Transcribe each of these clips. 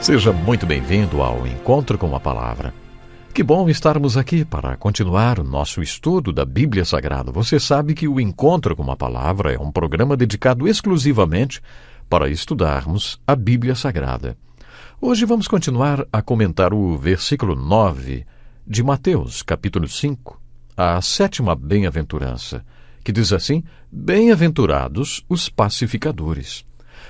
Seja muito bem-vindo ao Encontro com a Palavra. Que bom estarmos aqui para continuar o nosso estudo da Bíblia Sagrada. Você sabe que o Encontro com a Palavra é um programa dedicado exclusivamente para estudarmos a Bíblia Sagrada. Hoje vamos continuar a comentar o versículo 9 de Mateus, capítulo 5, a sétima bem-aventurança, que diz assim: Bem-aventurados os pacificadores.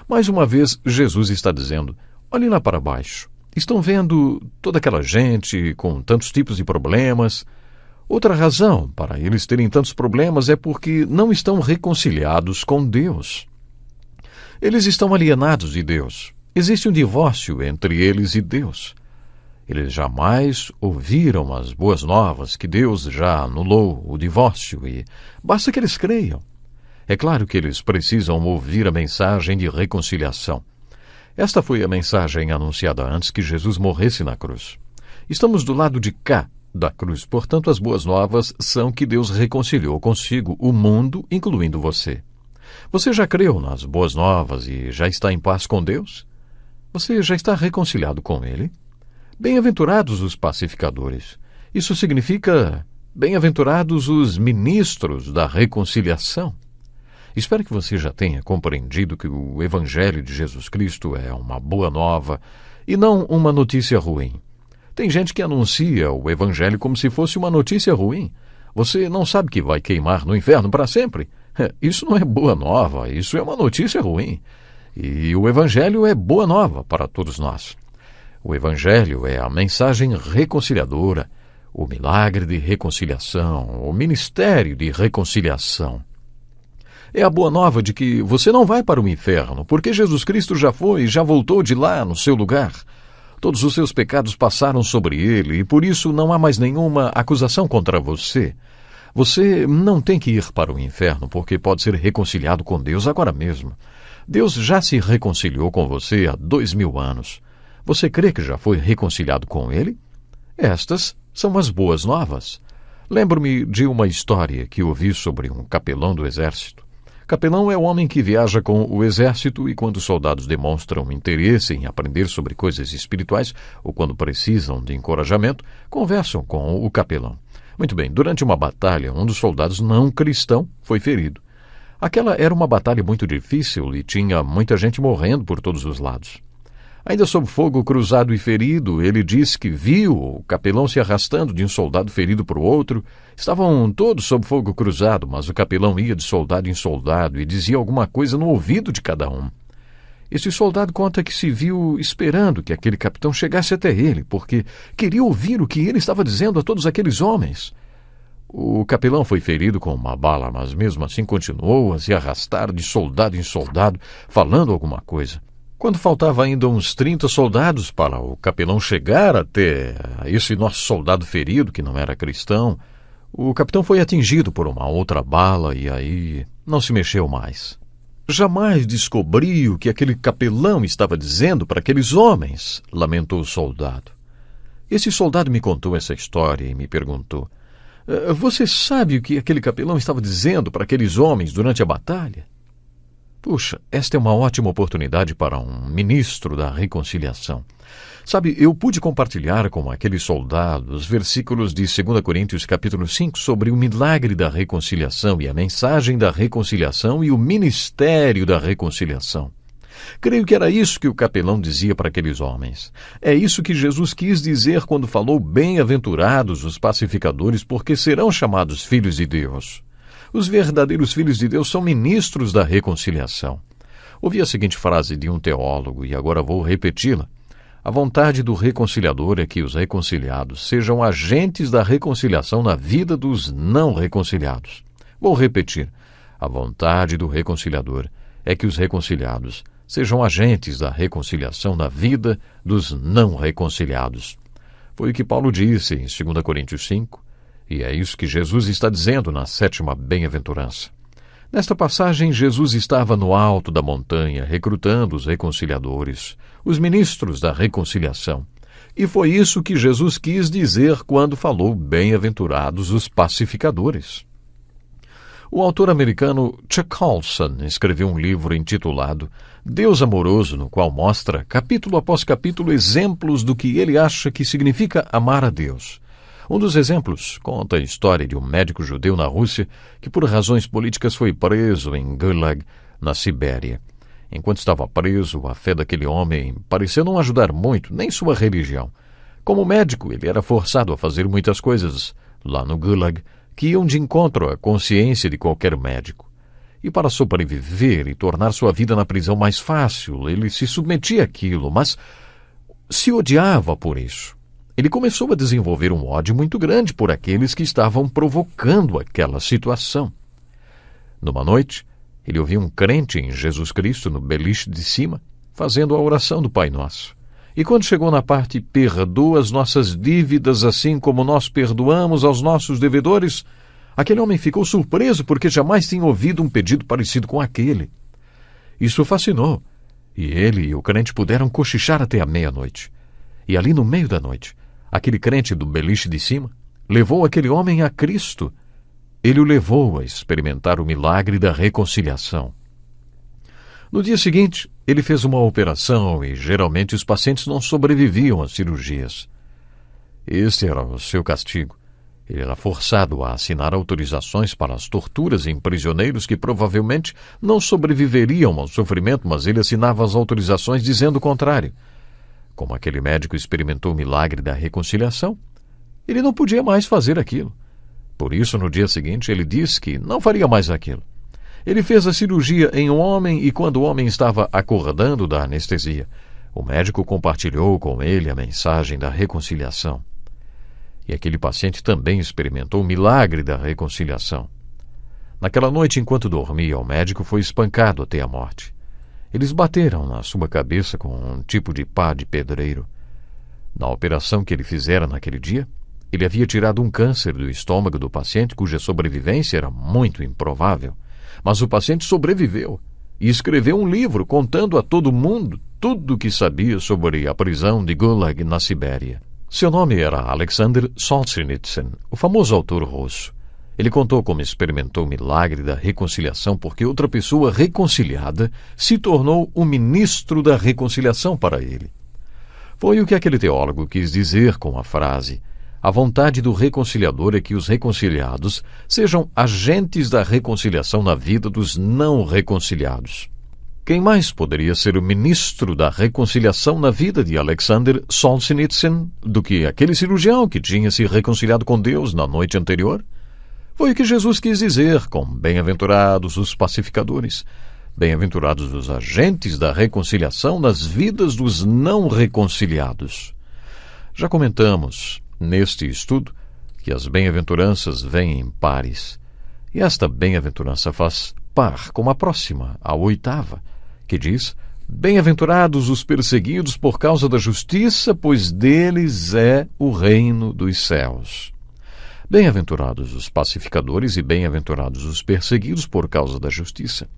Mais uma vez, Jesus está dizendo: olhem lá para baixo. Estão vendo toda aquela gente com tantos tipos de problemas? Outra razão para eles terem tantos problemas é porque não estão reconciliados com Deus. Eles estão alienados de Deus. Existe um divórcio entre eles e Deus. Eles jamais ouviram as boas novas que Deus já anulou o divórcio e basta que eles creiam. É claro que eles precisam ouvir a mensagem de reconciliação. Esta foi a mensagem anunciada antes que Jesus morresse na cruz. Estamos do lado de cá da cruz, portanto as boas novas são que Deus reconciliou consigo o mundo, incluindo você. Você já creu nas boas novas e já está em paz com Deus? Você já está reconciliado com Ele? Bem-aventurados os pacificadores. Isso significa bem-aventurados os ministros da reconciliação. Espero que você já tenha compreendido que o Evangelho de Jesus Cristo é uma boa nova e não uma notícia ruim. Tem gente que anuncia o Evangelho como se fosse uma notícia ruim. Você não sabe que vai queimar no inferno para sempre? Isso não é boa nova, isso é uma notícia ruim. E o Evangelho é boa nova para todos nós. O Evangelho é a mensagem reconciliadora, o milagre de reconciliação, o ministério de reconciliação. É a boa nova de que você não vai para o inferno, porque Jesus Cristo já foi e já voltou de lá no seu lugar. Todos os seus pecados passaram sobre ele e por isso não há mais nenhuma acusação contra você. Você não tem que ir para o inferno, porque pode ser reconciliado com Deus agora mesmo. Deus já se reconciliou com você há 2000 anos. Você crê que já foi reconciliado com ele? Estas são as boas novas. Lembro-me de uma história que ouvi sobre um capelão do exército. Capelão é o homem que viaja com o exército e quando os soldados demonstram interesse em aprender sobre coisas espirituais ou quando precisam de encorajamento, conversam com o capelão. Muito bem, durante uma batalha, um dos soldados não cristão foi ferido. Aquela era uma batalha muito difícil e tinha muita gente morrendo por todos os lados. Ainda sob fogo cruzado e ferido, ele disse que viu o capelão se arrastando de um soldado ferido para o outro. Estavam todos sob fogo cruzado, mas o capelão ia de soldado em soldado e dizia alguma coisa no ouvido de cada um. Esse soldado conta que se viu esperando que aquele capitão chegasse até ele, porque queria ouvir o que ele estava dizendo a todos aqueles homens. O capelão foi ferido com uma bala, mas mesmo assim continuou a se arrastar de soldado em soldado, falando alguma coisa. Quando faltava ainda uns 30 soldados para o capelão chegar até esse nosso soldado ferido, que não era cristão, o capitão foi atingido por uma outra bala e aí não se mexeu mais. Jamais descobri o que aquele capelão estava dizendo para aqueles homens, lamentou o soldado. Esse soldado me contou essa história e me perguntou: você sabe o que aquele capelão estava dizendo para aqueles homens durante a batalha? Puxa, esta é uma ótima oportunidade para um ministro da reconciliação. Sabe, eu pude compartilhar com aqueles soldados versículos de 2 Coríntios capítulo 5 sobre o milagre da reconciliação e a mensagem da reconciliação e o ministério da reconciliação. Creio que era isso que o capelão dizia para aqueles homens. É isso que Jesus quis dizer quando falou: bem-aventurados os pacificadores, porque serão chamados filhos de Deus. Os verdadeiros filhos de Deus são ministros da reconciliação. Ouvi a seguinte frase de um teólogo e agora vou repeti-la. A vontade do reconciliador é que os reconciliados sejam agentes da reconciliação na vida dos não reconciliados. Vou repetir. A vontade do reconciliador é que os reconciliados sejam agentes da reconciliação na vida dos não reconciliados. Foi o que Paulo disse em 2 Coríntios 5. E é isso que Jesus está dizendo na sétima bem-aventurança. Nesta passagem, Jesus estava no alto da montanha, recrutando os reconciliadores, os ministros da reconciliação. E foi isso que Jesus quis dizer quando falou: bem-aventurados os pacificadores. O autor americano Chuck Colson escreveu um livro intitulado Deus Amoroso, no qual mostra, capítulo após capítulo, exemplos do que ele acha que significa amar a Deus. Um dos exemplos conta a história de um médico judeu na Rússia que, por razões políticas, foi preso em Gulag, na Sibéria. Enquanto estava preso, a fé daquele homem pareceu não ajudar muito, nem sua religião. Como médico, ele era forçado a fazer muitas coisas lá no Gulag que iam de encontro à consciência de qualquer médico. E para sobreviver e tornar sua vida na prisão mais fácil, ele se submetia àquilo, mas se odiava por isso. Ele começou a desenvolver um ódio muito grande por aqueles que estavam provocando aquela situação. Numa noite, ele ouviu um crente em Jesus Cristo no beliche de cima, fazendo a oração do Pai Nosso. E quando chegou na parte perdoa as nossas dívidas assim como nós perdoamos aos nossos devedores, aquele homem ficou surpreso porque jamais tinha ouvido um pedido parecido com aquele. Isso o fascinou, e ele e o crente puderam cochichar até a meia-noite. E ali no meio da noite, aquele crente do beliche de cima levou aquele homem a Cristo. Ele o levou a experimentar o milagre da reconciliação. No dia seguinte, ele fez uma operação e geralmente os pacientes não sobreviviam às cirurgias. Este era o seu castigo. Ele era forçado a assinar autorizações para as torturas em prisioneiros que provavelmente não sobreviveriam ao sofrimento, mas ele assinava as autorizações dizendo o contrário. Como aquele médico experimentou o milagre da reconciliação, ele não podia mais fazer aquilo. Por isso, no dia seguinte, ele disse que não faria mais aquilo. Ele fez a cirurgia em um homem e quando o homem estava acordando da anestesia, o médico compartilhou com ele a mensagem da reconciliação. E aquele paciente também experimentou o milagre da reconciliação. Naquela noite, enquanto dormia, o médico foi espancado até a morte. Eles bateram na sua cabeça com um tipo de pá de pedreiro. Na operação que ele fizera naquele dia, ele havia tirado um câncer do estômago do paciente cuja sobrevivência era muito improvável. Mas o paciente sobreviveu e escreveu um livro contando a todo mundo tudo o que sabia sobre a prisão de Gulag na Sibéria. Seu nome era Alexander Solzhenitsyn, o famoso autor russo. Ele contou como experimentou o milagre da reconciliação porque outra pessoa reconciliada se tornou o ministro da reconciliação para ele. Foi o que aquele teólogo quis dizer com a frase: a vontade do reconciliador é que os reconciliados sejam agentes da reconciliação na vida dos não reconciliados. Quem mais poderia ser o ministro da reconciliação na vida de Alexander Solzhenitsyn do que aquele cirurgião que tinha se reconciliado com Deus na noite anterior? Foi o que Jesus quis dizer com bem-aventurados os pacificadores, bem-aventurados os agentes da reconciliação nas vidas dos não reconciliados. Já comentamos neste estudo que as bem-aventuranças vêm em pares, e esta bem-aventurança faz par com a próxima, a oitava, que diz: bem-aventurados os perseguidos por causa da justiça, pois deles é o reino dos céus. Bem-aventurados os pacificadores e bem-aventurados os perseguidos por causa da justiça.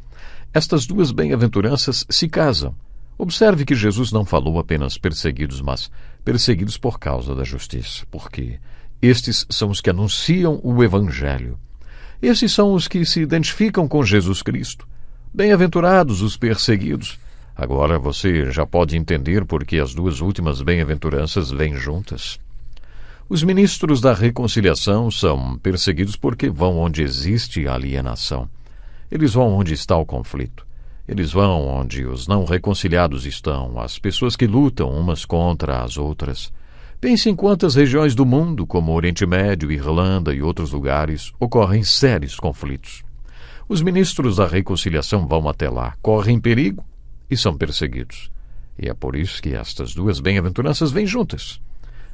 Estas duas bem-aventuranças se casam. Observe que Jesus não falou apenas perseguidos, mas perseguidos por causa da justiça, porque estes são os que anunciam o Evangelho. Estes são os que se identificam com Jesus Cristo. Bem-aventurados os perseguidos. Agora você já pode entender por que as duas últimas bem-aventuranças vêm juntas. Os ministros da reconciliação são perseguidos porque vão onde existe alienação. Eles vão onde está o conflito. Eles vão onde os não reconciliados estão, as pessoas que lutam umas contra as outras. Pense em quantas regiões do mundo, como Oriente Médio, Irlanda e outros lugares, ocorrem sérios conflitos. Os ministros da reconciliação vão até lá, correm perigo e são perseguidos. E é por isso que estas duas bem-aventuranças vêm juntas.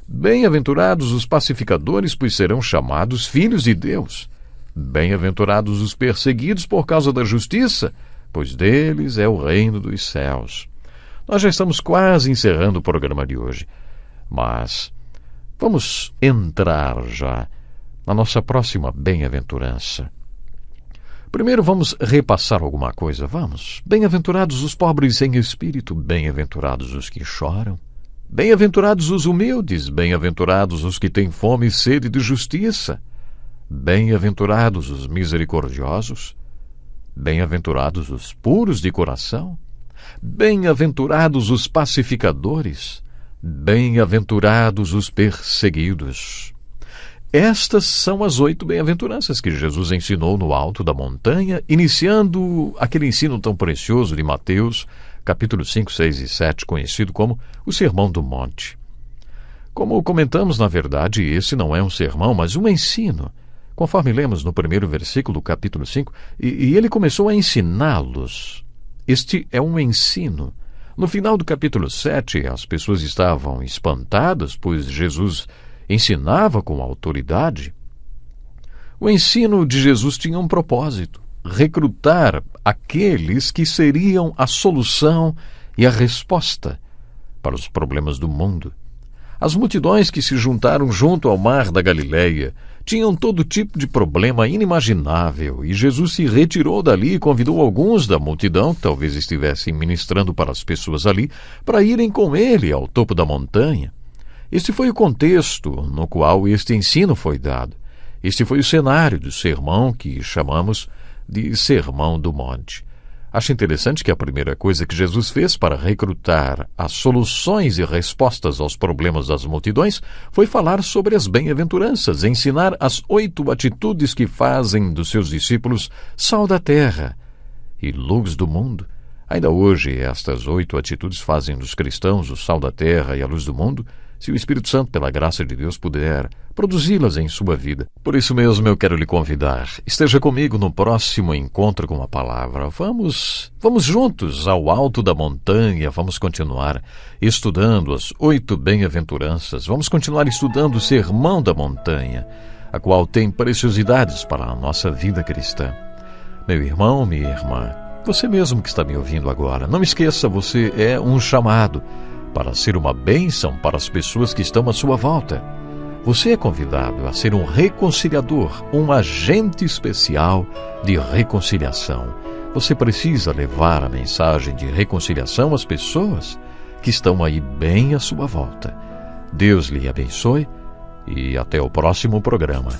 Bem-aventurados os pacificadores, pois serão chamados filhos de Deus. Bem-aventurados os perseguidos por causa da justiça, pois deles é o reino dos céus. Nós já estamos quase encerrando o programa de hoje, mas vamos entrar já na nossa próxima bem-aventurança. Primeiro vamos repassar alguma coisa, vamos. Bem-aventurados os pobres em espírito, bem-aventurados os que choram. Bem-aventurados os humildes, bem-aventurados os que têm fome e sede de justiça. Bem-aventurados os misericordiosos, bem-aventurados os puros de coração, bem-aventurados os pacificadores, bem-aventurados os perseguidos. Estas são as 8 bem-aventuranças que Jesus ensinou no alto da montanha, iniciando aquele ensino tão precioso de Mateus, capítulo 5, 6 e 7, conhecido como o Sermão do Monte. Como comentamos, na verdade, esse não é um sermão, mas um ensino, conforme lemos no primeiro versículo do capítulo 5, e ele começou a ensiná-los. Este é um ensino. No final do capítulo 7, as pessoas estavam espantadas, pois Jesus ensinava com autoridade. O ensino de Jesus tinha um propósito: recrutar aqueles que seriam a solução e a resposta para os problemas do mundo. As multidões que se juntaram junto ao mar da Galileia tinham todo tipo de problema inimaginável, e Jesus se retirou dali e convidou alguns da multidão, que talvez estivessem ministrando para as pessoas ali, para irem com ele ao topo da montanha. Este foi o contexto no qual este ensino foi dado. Este foi o cenário do sermão que chamamos de Sermão do Monte. Acho interessante que a primeira coisa que Jesus fez para recrutar as soluções e respostas aos problemas das multidões foi falar sobre as bem-aventuranças, ensinar as 8 atitudes que fazem dos seus discípulos sal da terra e luz do mundo. Ainda hoje, estas 8 atitudes fazem dos cristãos o sal da terra e a luz do mundo, se o Espírito Santo, pela graça de Deus, puder produzi-las em sua vida. Por isso mesmo eu quero lhe convidar. Esteja comigo no próximo encontro com a palavra. Vamos juntos ao alto da montanha, vamos continuar estudando as 8 bem-aventuranças, vamos continuar estudando o Sermão da Montanha, a qual tem preciosidades para a nossa vida cristã. Meu irmão, minha irmã, você mesmo que está me ouvindo agora, não esqueça, você é um chamado para ser uma bênção para as pessoas que estão à sua volta. Você é convidado a ser um reconciliador, um agente especial de reconciliação. Você precisa levar a mensagem de reconciliação às pessoas que estão aí bem à sua volta. Deus lhe abençoe e até o próximo programa.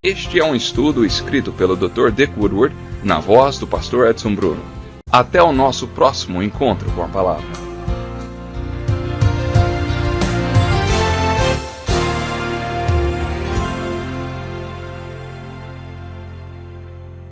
Este é um estudo escrito pelo Dr. Dick Woodward, na voz do pastor Edson Bruno. Até o nosso próximo encontro com a palavra.